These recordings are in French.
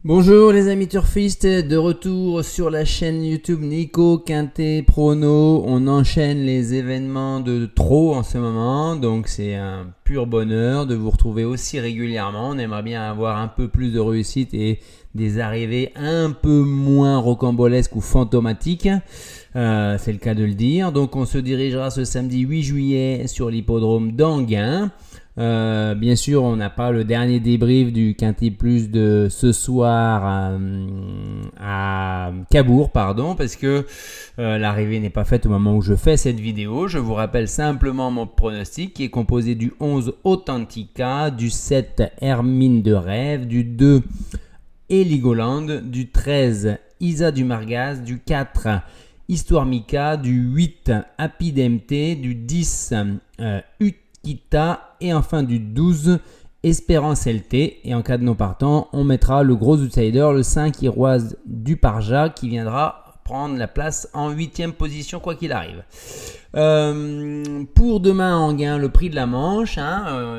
Bonjour les amis turfistes, de retour sur la chaîne YouTube Nico Quintet Prono. On enchaîne les événements de trop en ce moment, donc c'est un pur bonheur de vous retrouver aussi régulièrement. On aimerait bien avoir un peu plus de réussite et des arrivées un peu moins rocambolesques ou fantomatiques. C'est le cas de le dire. Donc on se dirigera ce samedi 8 juillet sur l'hippodrome d'Anguin. Bien sûr, on n'a pas le dernier débrief du Quintet Plus de ce soir à Cabourg, parce que l'arrivée n'est pas faite au moment où je fais cette vidéo. Je vous rappelle simplement mon pronostic qui est composé du 11 Authentica, du 7 Hermine de Rêve, du 2 Heligoland, du 13 Isa du Margaz, du 4 Histoire Mika, du 8 Happy DMT, du 10 Kita et enfin du 12 Espérance LT. Et en cas de non partant, on mettra le gros outsider, le 5 Iroise du Parja, qui viendra prendre la place en 8e position quoi qu'il arrive. Pour demain à Anguin, le prix de la Manche,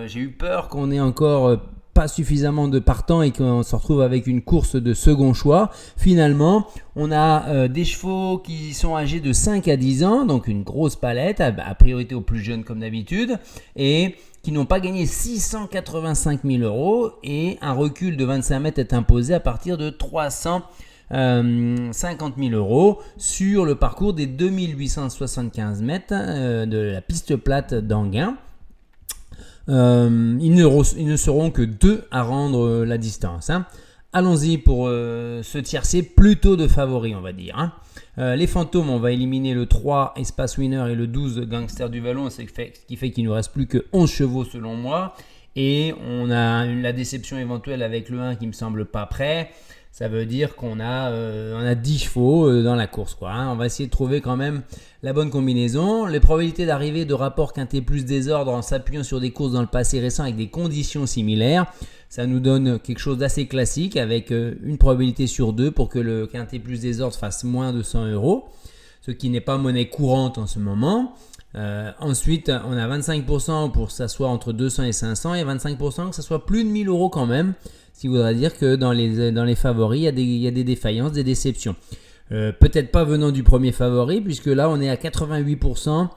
j'ai eu peur qu'on ait encore pas suffisamment de partants et qu'on se retrouve avec une course de second choix. Finalement, on a des chevaux qui sont âgés de 5 à 10 ans, donc une grosse palette, à priorité aux plus jeunes comme d'habitude, et qui n'ont pas gagné 685 000 euros, et un recul de 25 mètres est imposé à partir de 350 000 euros sur le parcours des 2875 mètres de la piste plate d'Anguin. Ils ne seront que 2 à rendre la distance. Allons-y pour ce tiercé plutôt de favoris, on va dire. Les fantômes, on va éliminer le 3 Espace Winner et le 12 Gangster du Vallon, ce qui fait qu'il ne nous reste plus que 11 chevaux selon moi. Et on a la déception éventuelle avec le 1 qui me semble pas prêt. Ça veut dire qu'on a 10 chevaux dans la course, On va essayer de trouver quand même la bonne combinaison. Les probabilités d'arrivée de rapport Quintet plus désordre en s'appuyant sur des courses dans le passé récent avec des conditions similaires, ça nous donne quelque chose d'assez classique avec une probabilité sur 2 pour que le Quintet plus désordre fasse moins de 100 euros, ce qui n'est pas monnaie courante en ce moment. Ensuite, on a 25% pour que ça soit entre 200 et 500 et 25% que ça soit plus de 1000 euros quand même, ce qui voudrait dire que dans les favoris, il y a des défaillances, des déceptions. Peut-être pas venant du premier favori, puisque là on est à 88%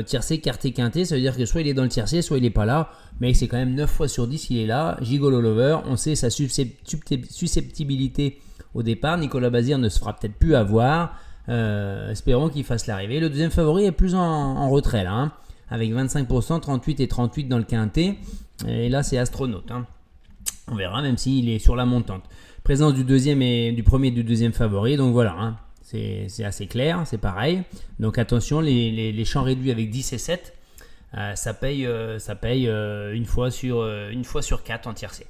tiercé, quarté, quinté. Ça veut dire que soit il est dans le tiercé, soit il n'est pas là, mais c'est quand même 9 fois sur 10 il est là. Gigolo Lover, on sait sa susceptibilité au départ. Nicolas Bazir ne se fera peut-être plus avoir. Espérons qu'il fasse l'arrivée. Le deuxième favori est plus en retrait là, avec 25%, 38 et 38 dans le quintet. Et là c'est Astronaute. On verra, même s'il est sur la montante. Présence du deuxième et du premier et du deuxième favori, donc voilà, c'est assez clair, c'est pareil. Donc attention, les champs réduits avec 10 et 7, ça paye une fois sur 4 en tiercé.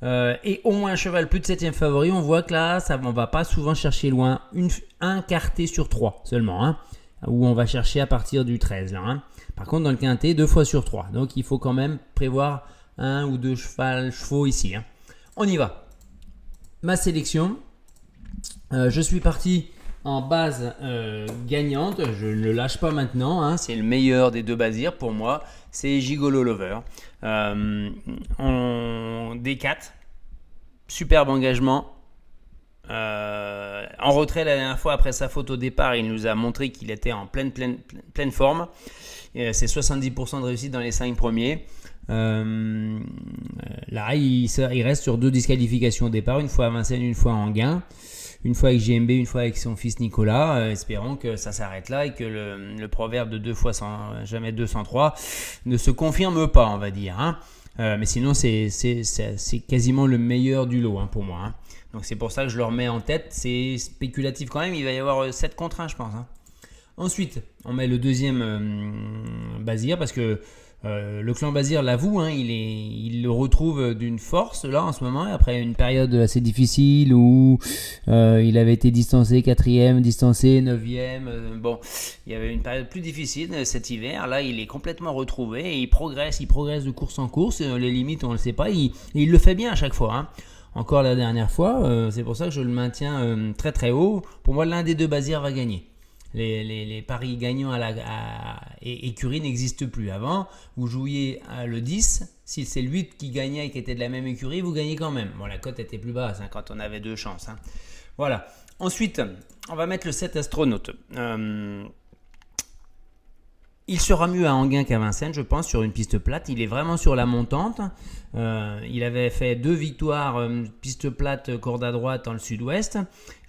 Et au moins un cheval plus de 7e favori, on voit que là, on va pas souvent chercher loin, un quarté sur 3 seulement, où on va chercher à partir du 13. Là, Par contre, dans le quintet, 2 fois sur 3. Donc il faut quand même prévoir 1 ou 2 chevaux ici. On y va. Ma sélection. Je suis parti en base gagnante. Je ne le lâche pas maintenant. C'est le meilleur des deux basirs pour moi. C'est Gigolo Lover. En D4. Superbe engagement. En retrait la dernière fois après sa faute au départ, il nous a montré qu'il était en pleine forme. C'est 70% de réussite dans les 5 premiers. Là, il reste sur 2 disqualifications au départ, une fois à Vincennes, une fois à Anguin, une fois avec JMB, une fois avec son fils Nicolas. Espérons que ça s'arrête là et que le proverbe de 2 fois jamais 203 ne se confirme pas, on va dire. Mais sinon, c'est quasiment le meilleur du lot pour moi. Donc c'est pour ça que je le remets en tête. C'est spéculatif quand même, il va y avoir 7 contre 1, je pense. Ensuite, on met le deuxième Bazir parce que le clan Bazir l'avoue, il le retrouve d'une force là en ce moment, après une période assez difficile où il avait été distancé 4e, distancé 9e. Il y avait une période plus difficile cet hiver. Là, il est complètement retrouvé et il progresse de course en course. Les limites, on ne le sait pas. Il le fait bien à chaque fois. Encore la dernière fois, c'est pour ça que je le maintiens très très haut. Pour moi, l'un des deux Bazir va gagner. les paris gagnants et écurie n'existent plus. Avant, vous jouiez le 10, si c'est le 8 qui gagnait et qui était de la même écurie, vous gagnez quand même. Bon, la cote était plus basse quand on avait 2 chances. Voilà. Ensuite, on va mettre le 7 astronaute. Il sera mieux à Enghien qu'à Vincennes, je pense, sur une piste plate. Il est vraiment sur la montante. Il avait fait 2 victoires, piste plate, corde à droite dans le sud-ouest.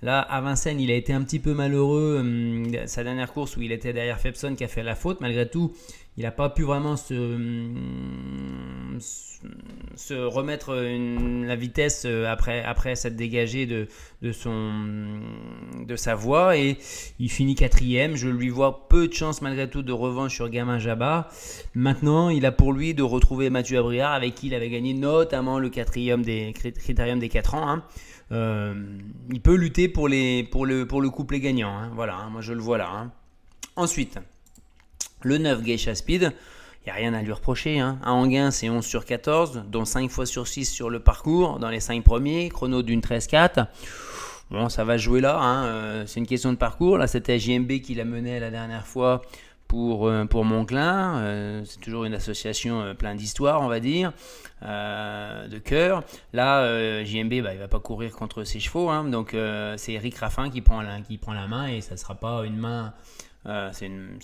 Là, à Vincennes, il a été un petit peu malheureux. Sa dernière course où il était derrière Phepson qui a fait la faute. Malgré tout, il n'a pas pu vraiment se remettre la vitesse après s'être dégagé de sa voie, et il finit 4e. Je lui vois peu de chance malgré tout de revanche sur Gamin Jabba. Maintenant, il a pour lui de retrouver Mathieu Abriard avec qui il avait gagné notamment le critérium des 4 ans. Il peut lutter pour le couplet gagnant. Voilà, moi je le vois là. Ensuite, le 9 Geisha Speed, il n'y a rien à lui reprocher. À Enghien, c'est 11 sur 14, dont 5 fois sur 6 sur le parcours, dans les 5 premiers, chrono d'une 13-4. Bon, ça va jouer là. C'est une question de parcours. Là, c'était JMB qui l'a mené la dernière fois pour Monclin. C'est toujours une association plein d'histoires, on va dire, de cœur. Là, JMB, il ne va pas courir contre ses chevaux. Donc, c'est Eric Raffin qui prend la main, et ça ne sera pas une main... c'est une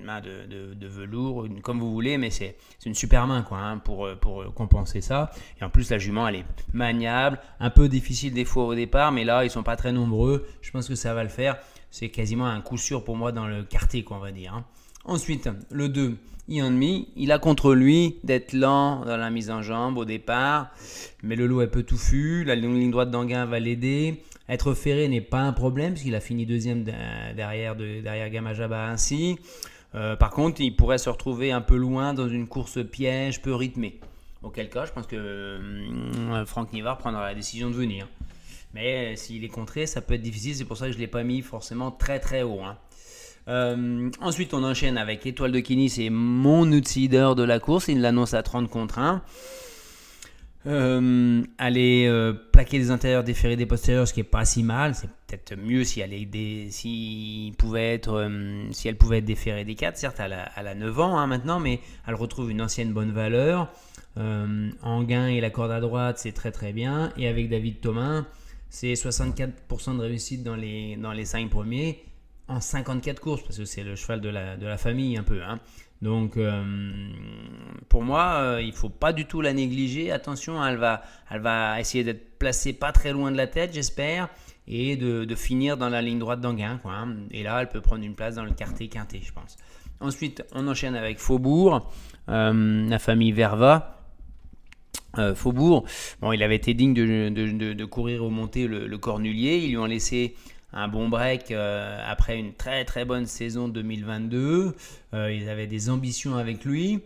main de velours, comme vous voulez, mais c'est une super main pour compenser ça. Et en plus, la jument, elle est maniable, un peu difficile des fois au départ, mais là, ils sont pas très nombreux. Je pense que ça va le faire. C'est quasiment un coup sûr pour moi dans le quartier, on va dire. Ensuite, le 2, Ianmi, il a contre lui d'être lent dans la mise en jambe au départ, mais le lot est peu touffu. La ligne droite d'Enghien va l'aider. Être ferré n'est pas un problème, parce qu'il a fini 2e derrière Gamin Jabba ainsi. Par contre, il pourrait se retrouver un peu loin dans une course piège peu rythmée. Auquel cas, je pense que Franck Nivard prendra la décision de venir. Mais s'il est contré, ça peut être difficile. C'est pour ça que je ne l'ai pas mis forcément très très haut. Ensuite, on enchaîne avec Étoile de Quigny. C'est mon outsider de la course. Il l'annonce à 30 contre 1. Aller plaquer les intérieurs, déférer des postérieurs, ce qui est pas si mal. C'est peut-être mieux si elle pouvait être déférée des 4. Certes, elle a 9 ans maintenant, mais elle retrouve une ancienne bonne valeur. Enghien et la corde à droite, c'est très très bien. Et avec David Thomas, c'est 64% de réussite dans les 5 premiers en 54 courses, parce que c'est le cheval de la famille un peu. Donc, pour moi, il ne faut pas du tout la négliger. Attention, elle va essayer d'être placée pas très loin de la tête, j'espère, et de finir dans la ligne droite d'Enghien. Et là, elle peut prendre une place dans le quartier quintet, je pense. Ensuite, on enchaîne avec Faubourg, la famille Verva. Faubourg, bon, il avait été digne de courir au monté le Cornulier. Ils lui ont laissé un bon break après une très très bonne saison 2022. Ils avaient des ambitions avec lui.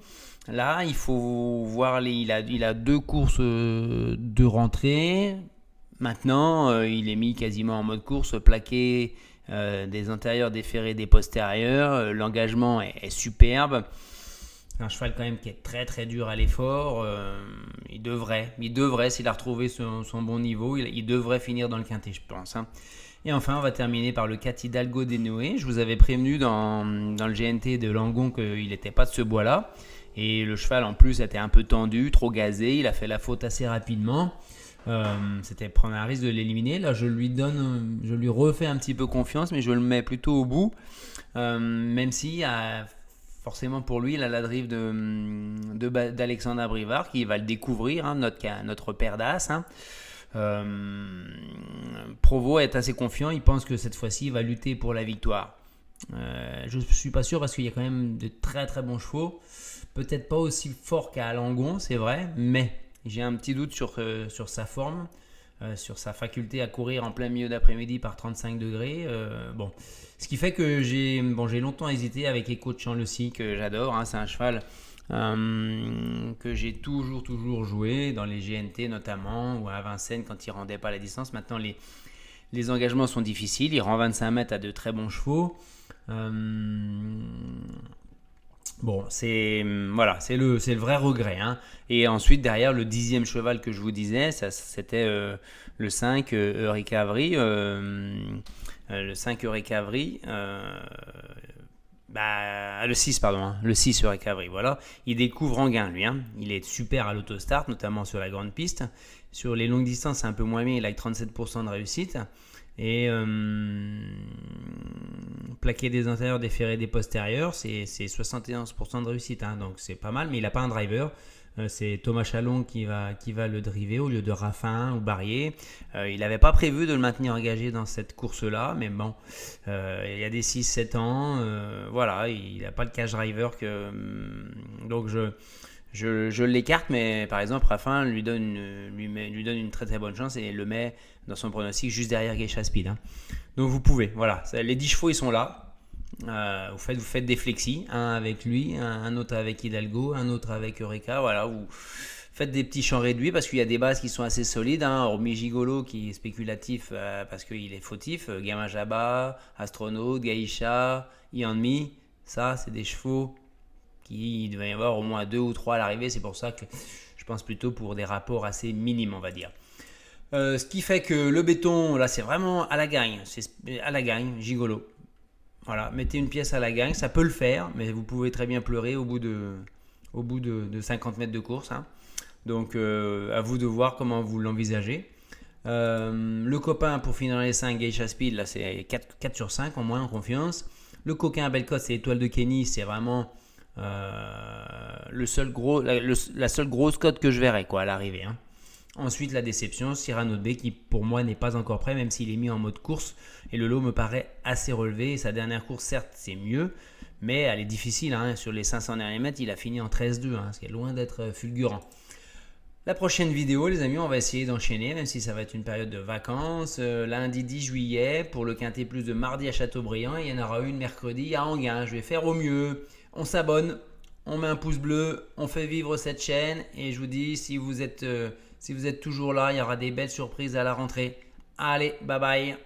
Là, il faut voir, il a 2 courses de rentrée. Maintenant, il est mis quasiment en mode course, plaqué des antérieurs, déférés des postérieurs. L'engagement est superbe. C'est un cheval quand même qui est très très dur à l'effort. Il devrait, s'il a retrouvé son bon niveau, il devrait finir dans le quintet, je pense. Et enfin, on va terminer par le 4 Hidalgo des Noé. Je vous avais prévenu dans le GNT de Langon qu'il n'était pas de ce bois-là. Et le cheval, en plus, était un peu tendu, trop gazé. Il a fait la faute assez rapidement. C'était prendre un risque de l'éliminer. Là, je lui refais un petit peu confiance, mais je le mets plutôt au bout. Même si, forcément pour lui, il a la drive d'Alexandre Abrivard, qui va le découvrir, notre père d'As. Provo est assez confiant, il pense que cette fois-ci il va lutter pour la victoire. Je ne suis pas sûr, parce qu'il y a quand même de très très bons chevaux, peut-être pas aussi fort qu'à Langon, c'est vrai, mais j'ai un petit doute sur sa forme, sur sa faculté à courir en plein milieu d'après-midi par 35 degrés. Ce qui fait que j'ai longtemps hésité avec Echo de Champ-le-Cy, que j'adore. C'est un cheval que j'ai toujours joué dans les GNT notamment, ou à Vincennes quand il ne rendait pas la distance. Maintenant, les engagements sont difficiles. Il rend 25 mètres à de très bons chevaux. Bon, voilà, c'est le vrai regret, hein. Et ensuite, derrière, le 10e cheval que je vous disais, c'était le 5 Eureka Avery. Le 5 Eureka Avery. Le 6, pardon, hein, le 6 Eureka Avery, voilà. Il découvre Enghien, lui, hein. Il est super à l'autostart, notamment sur la grande piste. Sur les longues distances, c'est un peu moins bien, il a 37% de réussite. Et plaquer des antérieurs, des ferrés, des postérieurs, c'est 71% de réussite, hein, donc c'est pas mal, mais il n'a pas un driver. C'est Thomas Chalon qui va le driver au lieu de Raffin ou Barrier. Il n'avait pas prévu de le maintenir engagé dans cette course-là, mais bon, il y a des 6-7 ans, voilà, il n'a pas le cash driver donc je l'écarte, mais par exemple, Raffin lui donne une très très bonne chance et le met dans son pronostic juste derrière Geisha Speed, hein. Donc vous pouvez, voilà, les 10 chevaux ils sont là. Vous faites des flexis, un avec lui, un autre avec Hidalgo, un autre avec Eureka, voilà, vous faites des petits champs réduits parce qu'il y a des bases qui sont assez solides, hein, hormis Gigolo qui est spéculatif parce qu'il est fautif, Gamin Jabba, Astronaute, Geisha, Ianmi, ça c'est des chevaux il devait y avoir au moins 2 ou 3 à l'arrivée, c'est pour ça que je pense plutôt pour des rapports assez minimes, on va dire. Ce qui fait que le béton, là c'est vraiment à la gagne, c'est à la gagne, Gigolo. Voilà, mettez une pièce à la gagne, ça peut le faire, mais vous pouvez très bien pleurer au bout de 50 mètres de course, hein. Donc à vous de voir comment vous l'envisagez. Le copain pour finir dans les 5, Geisha Speed, là c'est 4 sur 5 en moins en confiance. Le coquin à belle cote, c'est Étoile de Kenny, c'est vraiment la seule grosse cote que je verrai à l'arrivée, hein. Ensuite, la déception, Cyrano de B qui pour moi n'est pas encore prêt, même s'il est mis en mode course. Et le lot me paraît assez relevé. Et sa dernière course, certes, c'est mieux, mais elle est difficile, hein. Sur les 500 derniers mètres, il a fini en 13-2, hein, ce qui est loin d'être fulgurant. La prochaine vidéo, les amis, on va essayer d'enchaîner, même si ça va être une période de vacances. Lundi 10 juillet, pour le Quintet Plus de mardi à Châteaubriand. Il y en aura une mercredi à Enghien. Je vais faire au mieux. On s'abonne, on met un pouce bleu, on fait vivre cette chaîne. Et je vous dis, si vous êtes toujours là, il y aura des belles surprises à la rentrée. Allez, bye bye.